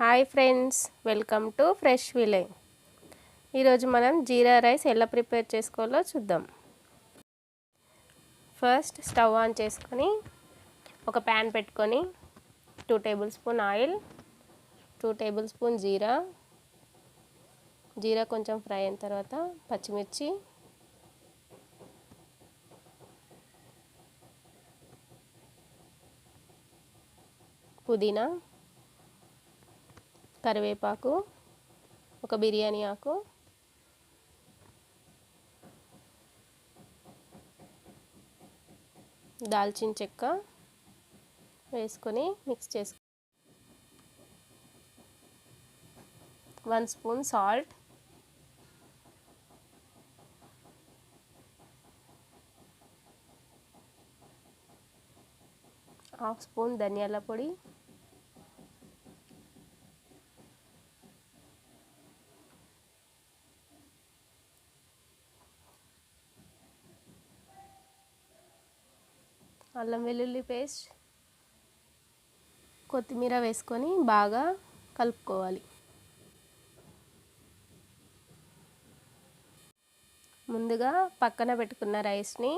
Hi friends, welcome to fresh village. ఈరోజు మనం జీరా rice ఎలా ప్రిపేర్ చేసుకోవాలో చూద్దాం. ఫస్ట్ స్టవ్ ఆన్ చేసుకొని ఒక ప్యాన్ పెట్టుకొని 2 tablespoon oil, 2 tablespoon జీరా కొంచెం ఫ్రై అయిన తర్వాత పచ్చిమిర్చి, పుదీనా, కరివేపాకు, ఒక బిర్యానీ ఆకు, దాల్చిన చెక్క వేసుకొని మిక్స్ చేసుకో. 1 స్పూన్ సాల్ట్, హాఫ్ స్పూన్ ధనియాల పొడి, అల్లం వెల్లుల్లి పేస్ట్, కొత్తిమీర వేసుకొని బాగా కలుపుకోవాలి. ముందుగా పక్కన పెట్టుకున్న రైస్ని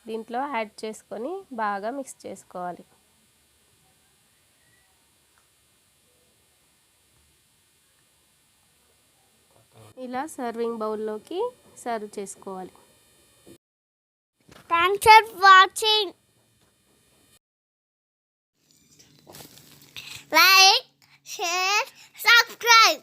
దీంట్లో యాడ్ చేసుకొని బాగా మిక్స్ చేసుకోవాలి. ఇలా సర్వింగ్ బౌల్లోకి సర్వ్ చేసుకోవాలి. Thanks for watching. Like, share, subscribe.